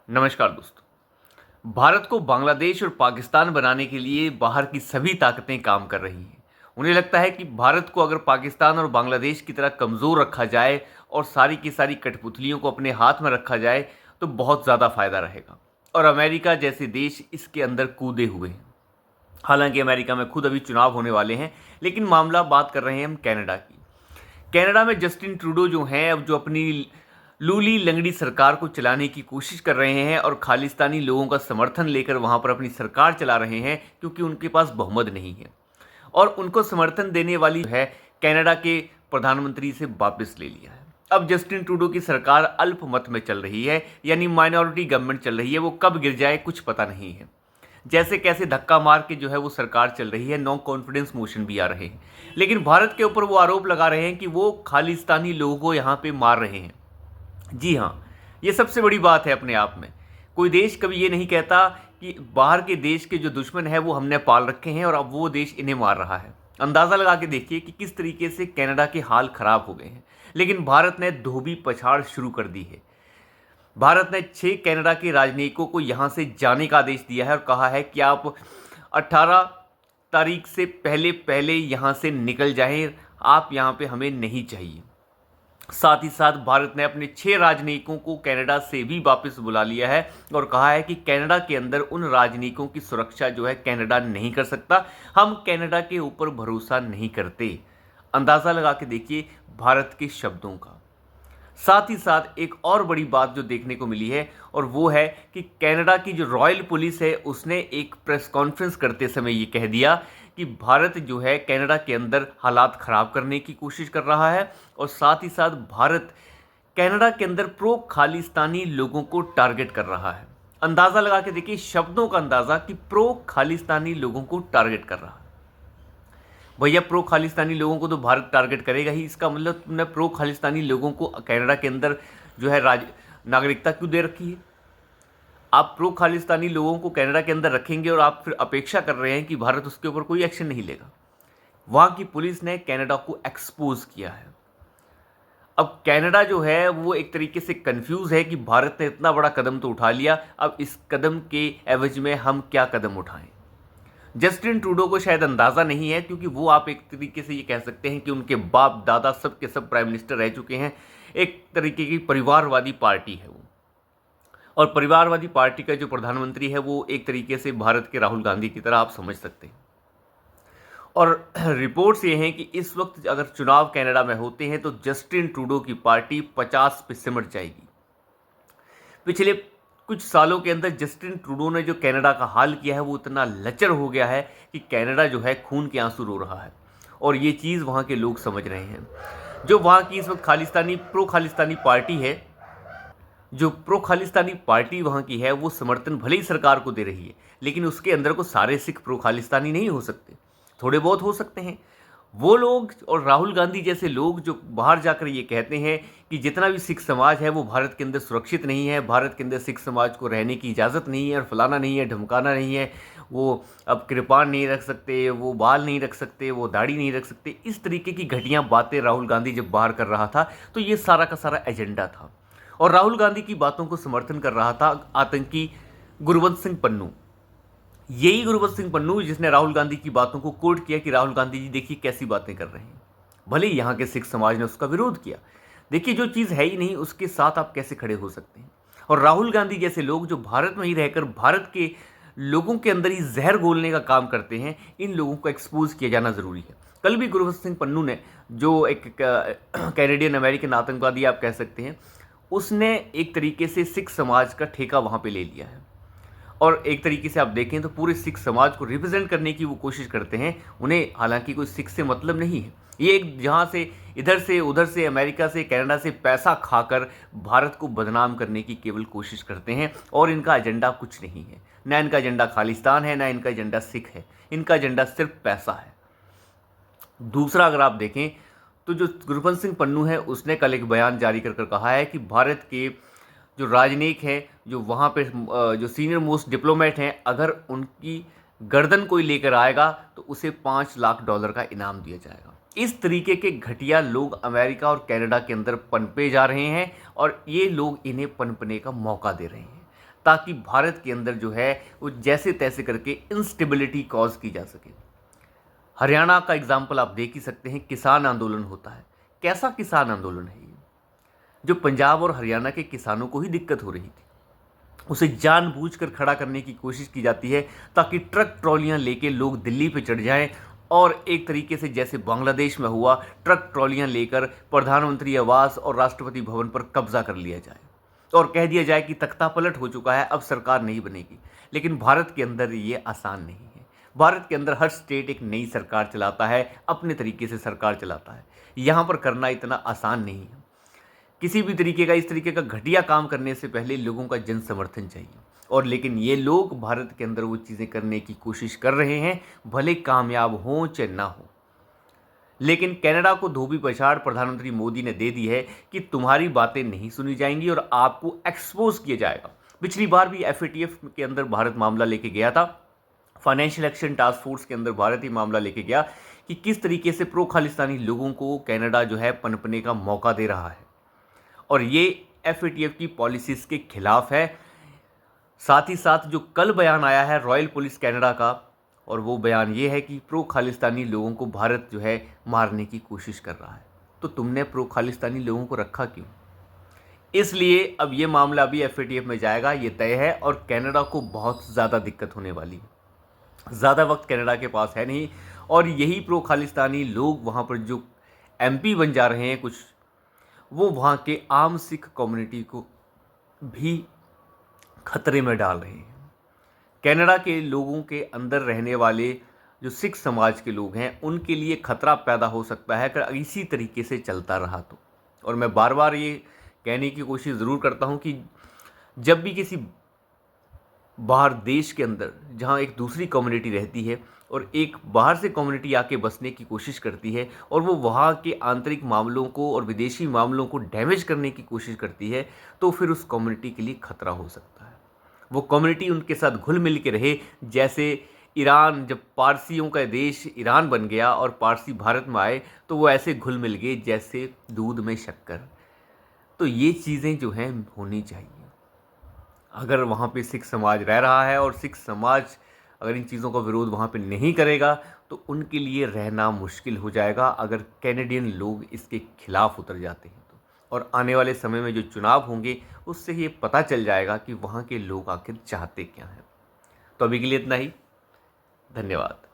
नमस्कार दोस्तों। भारत को बांग्लादेश और पाकिस्तान बनाने के लिए बाहर की सभी ताकतें काम कर रही हैं। उन्हें लगता है कि भारत को अगर पाकिस्तान और बांग्लादेश की तरह कमज़ोर रखा जाए और सारी की सारी कठपुतलियों को अपने हाथ में रखा जाए तो बहुत ज़्यादा फायदा रहेगा। और अमेरिका जैसे देश इसके अंदर कूदे हुए हैं। हालांकि अमेरिका में खुद अभी चुनाव होने वाले हैं, लेकिन मामला बात कर रहे हैं हम कनाडा की। कनाडा में जस्टिन ट्रूडो जो हैं, अब जो अपनी लूली लंगड़ी सरकार को चलाने की कोशिश कर रहे हैं और खालिस्तानी लोगों का समर्थन लेकर वहां पर अपनी सरकार चला रहे हैं, क्योंकि उनके पास बहुमत नहीं है। और उनको समर्थन देने वाली है कनाडा के प्रधानमंत्री से वापस ले लिया है। अब जस्टिन ट्रूडो की सरकार अल्पमत में चल रही है, यानी माइनॉरिटी गवर्नमेंट चल रही है। वो कब गिर जाए कुछ पता नहीं है। जैसे कैसे धक्का मार के जो है वो सरकार चल रही है, नो कॉन्फिडेंस मोशन भी आ रहे हैं। लेकिन भारत के ऊपर वो आरोप लगा रहे हैं कि वो खालिस्तानी लोगों को यहाँ पे मार रहे हैं। जी हाँ, ये सबसे बड़ी बात है अपने आप में। कोई देश कभी ये नहीं कहता कि बाहर के देश के जो दुश्मन है वो हमने पाल रखे हैं और अब वो देश इन्हें मार रहा है। अंदाज़ा लगा के देखिए कि किस तरीके से कनाडा के हाल खराब हो गए हैं। लेकिन भारत ने धोबी पछाड़ शुरू कर दी है। भारत ने 6 कनाडा के राजनयिकों को यहाँ से जाने का आदेश दिया है और कहा है कि आप 18 तारीख से पहले पहले यहाँ से निकल जाएं, आप यहाँ पे हमें नहीं चाहिए। साथ ही साथ भारत ने अपने 6 राजनयिकों को कनाडा से भी वापस बुला लिया है और कहा है कि कनाडा के अंदर उन राजनयिकों की सुरक्षा जो है कनाडा नहीं कर सकता। हम कनाडा के ऊपर भरोसा नहीं करते। अंदाज़ा लगा के देखिए भारत के शब्दों का। साथ ही साथ एक और बड़ी बात जो देखने को मिली है, और वो है कि कनाडा की जो रॉयल पुलिस है उसने एक प्रेस कॉन्फ्रेंस करते समय ये कह दिया कि भारत जो है कनाडा के अंदर हालात ख़राब करने की कोशिश कर रहा है। और साथ ही साथ भारत कनाडा के अंदर प्रो खालिस्तानी लोगों को टारगेट कर रहा है। अंदाज़ा लगा के देखिए शब्दों का अंदाज़ा कि प्रो खालिस्तानी लोगों को टारगेट कर रहा है। भैया प्रो खालिस्तानी लोगों को तो भारत टारगेट करेगा ही। इसका मतलब तुमने प्रो खालिस्तानी लोगों को कनाडा के अंदर जो है नागरिकता क्यों दे रखी है? आप प्रो खालिस्तानी लोगों को कनाडा के अंदर रखेंगे और आप फिर अपेक्षा कर रहे हैं कि भारत उसके ऊपर कोई एक्शन नहीं लेगा। वहाँ की पुलिस ने कनाडा को एक्सपोज किया है। अब कनाडा जो है वो एक तरीके से कंफ्यूज है कि भारत ने इतना बड़ा कदम तो उठा लिया, अब इस कदम के एवज में हम क्या कदम उठाएं। जस्टिन ट्रूडो को शायद अंदाज़ा नहीं है, क्योंकि वो आप एक तरीके से ये कह सकते हैं कि उनके बाप दादा सब के सब प्राइम मिनिस्टर रह चुके हैं। एक तरीके की परिवारवादी पार्टी है वो। और परिवारवादी पार्टी का जो प्रधानमंत्री है वो एक तरीके से भारत के राहुल गांधी की तरह आप समझ सकते हैं। और रिपोर्ट्स ये हैं कि इस वक्त अगर चुनाव कनाडा में होते हैं तो जस्टिन ट्रूडो की पार्टी 50 पे सिमट जाएगी। पिछले कुछ सालों के अंदर जस्टिन ट्रूडो ने जो कनाडा का हाल किया है वो इतना लचर हो गया है कि कनाडा जो है खून के आंसू रो रहा है। और ये चीज़ वहाँ के लोग समझ रहे हैं। जो वहाँ की इस वक्त प्रो खालिस्तानी पार्टी है, जो प्रो खालिस्तानी पार्टी वहाँ की है, वो समर्थन भले ही सरकार को दे रही है, लेकिन उसके अंदर को सारे सिख प्रो खालिस्तानी नहीं हो सकते। थोड़े बहुत हो सकते हैं। वो लोग और राहुल गांधी जैसे लोग जो बाहर जाकर ये कहते हैं कि जितना भी सिख समाज है वो भारत के अंदर सुरक्षित नहीं है, भारत के अंदर सिख समाज को रहने की इजाज़त नहीं है, और फलाना नहीं है, ढमकाना नहीं है, वो अब कृपाण नहीं रख सकते, वो बाल नहीं रख सकते, वो दाढ़ी नहीं रख सकते, इस तरीके की घटिया बातें राहुल गांधी जब बाहर कर रहा था तो ये सारा का सारा एजेंडा था। और राहुल गांधी की बातों को समर्थन कर रहा था आतंकी गुरवंत सिंह पन्नू। यही गुरबख्श सिंह पन्नू जिसने राहुल गांधी की बातों को कोट किया कि राहुल गांधी जी देखिए कैसी बातें कर रहे हैं। भले ही यहाँ के सिख समाज ने उसका विरोध किया। देखिए जो चीज़ है ही नहीं उसके साथ आप कैसे खड़े हो सकते हैं। और राहुल गांधी जैसे लोग जो भारत में ही रहकर भारत के लोगों के अंदर ही जहर घोलने का काम करते हैं, इन लोगों को एक्सपोज किया जाना ज़रूरी है। कल भी गुरबख्श सिंह पन्नू ने, जो एक कैनेडियन अमेरिकन आतंकवादी आप कह सकते हैं, उसने एक तरीके से सिख समाज का ठेका वहाँ पर ले लिया है। और एक तरीके से आप देखें तो पूरे सिख समाज को रिप्रेजेंट करने की वो कोशिश करते हैं। उन्हें हालांकि कोई सिख से मतलब नहीं है। ये एक जहाँ से इधर से उधर से अमेरिका से कनाडा से पैसा खाकर भारत को बदनाम करने की केवल कोशिश करते हैं। और इनका एजेंडा कुछ नहीं है। ना इनका एजेंडा खालिस्तान है, ना इनका एजेंडा सिख है। इनका एजेंडा सिर्फ पैसा है। दूसरा अगर आप देखें तो जो गुरबख्श सिंह पन्नू है उसने कल एक बयान जारी कर कहा है कि भारत के जो राजनयिक हैं, जो वहाँ पे जो सीनियर मोस्ट डिप्लोमेट हैं, अगर उनकी गर्दन कोई लेकर आएगा तो उसे $5 लाख का इनाम दिया जाएगा। इस तरीके के घटिया लोग अमेरिका और कनाडा के अंदर पनपे जा रहे हैं और ये लोग इन्हें पनपने का मौका दे रहे हैं। ताकि भारत के अंदर जो है वो जैसे तैसे करके इंस्टेबिलिटी कॉज की जा सके। हरियाणा का एग्जाम्पल आप देख ही सकते हैं, किसान आंदोलन होता है। कैसा किसान आंदोलन है ये, जो पंजाब और हरियाणा के किसानों को ही दिक्कत हो रही थी, उसे जानबूझकर खड़ा करने की कोशिश की जाती है ताकि ट्रक ट्रॉलियां लेके लोग दिल्ली पे चढ़ जाएं और एक तरीके से जैसे बांग्लादेश में हुआ, ट्रक ट्रॉलियां लेकर प्रधानमंत्री आवास और राष्ट्रपति भवन पर कब्जा कर लिया जाए और कह दिया जाए कि तख्ता पलट हो चुका है, अब सरकार नहीं बनेगी। लेकिन भारत के अंदर ये आसान नहीं है। भारत के अंदर हर स्टेट एक नई सरकार चलाता है, अपने तरीके से सरकार चलाता है। यहाँ पर करना इतना आसान नहीं है। किसी भी तरीके का इस तरीके का घटिया काम करने से पहले लोगों का जन समर्थन चाहिए, और लेकिन ये लोग भारत के अंदर वो चीज़ें करने की कोशिश कर रहे हैं, भले कामयाब हों चाहे ना हो। लेकिन कनाडा को धोबी पछाड़ प्रधानमंत्री मोदी ने दे दी है कि तुम्हारी बातें नहीं सुनी जाएंगी और आपको एक्सपोज किया जाएगा। पिछली बार भी एफएटीएफ के अंदर भारत मामला लेके गया था, फाइनेंशियल एक्शन टास्क फोर्स के अंदर भारत ही मामला लेके गया कि किस तरीके से प्रो खालिस्तानी लोगों को कनाडा जो है पनपने का मौका दे रहा है, और ये एफएटीएफ की पॉलिसीज के खिलाफ है। साथ ही साथ जो कल बयान आया है रॉयल पुलिस कनाडा का, और वो बयान ये है कि प्रो खालिस्तानी लोगों को भारत जो है मारने की कोशिश कर रहा है। तो तुमने प्रो खालिस्तानी लोगों को रखा क्यों? इसलिए अब ये मामला भी एफएटीएफ में जाएगा, ये तय है, और कनाडा को बहुत ज़्यादा दिक्कत होने वाली है। ज़्यादा वक्त कनाडा के पास है नहीं, और यही प्रो खालिस्तानी लोग वहाँ पर जो एमपी बन जा रहे हैं कुछ, वो वहाँ के आम सिख कम्युनिटी को भी खतरे में डाल रहे हैं। कनाडा के लोगों के अंदर रहने वाले जो सिख समाज के लोग हैं, उनके लिए खतरा पैदा हो सकता है अगर इसी तरीके से चलता रहा तो। और मैं बार बार ये कहने की कोशिश ज़रूर करता हूँ कि जब भी किसी बाहर देश के अंदर जहाँ एक दूसरी कम्युनिटी रहती है और एक बाहर से कम्युनिटी आके बसने की कोशिश करती है और वो वहाँ के आंतरिक मामलों को और विदेशी मामलों को डैमेज करने की कोशिश करती है, तो फिर उस कम्युनिटी के लिए खतरा हो सकता है। वो कम्युनिटी उनके साथ घुल मिल के रहे, जैसे ईरान, जब पारसियों का देश ईरान बन गया और पारसी भारत में आए तो वो ऐसे घुल मिल गए जैसे दूध में शक्कर। तो ये चीज़ें जो हैं होनी चाहिए। अगर वहाँ पे सिख समाज रह रहा है और सिख समाज अगर इन चीज़ों का विरोध वहाँ पे नहीं करेगा तो उनके लिए रहना मुश्किल हो जाएगा, अगर कैनेडियन लोग इसके खिलाफ उतर जाते हैं तो। और आने वाले समय में जो चुनाव होंगे उससे ये पता चल जाएगा कि वहाँ के लोग आखिर चाहते क्या हैं। तो अभी के लिए इतना ही, धन्यवाद।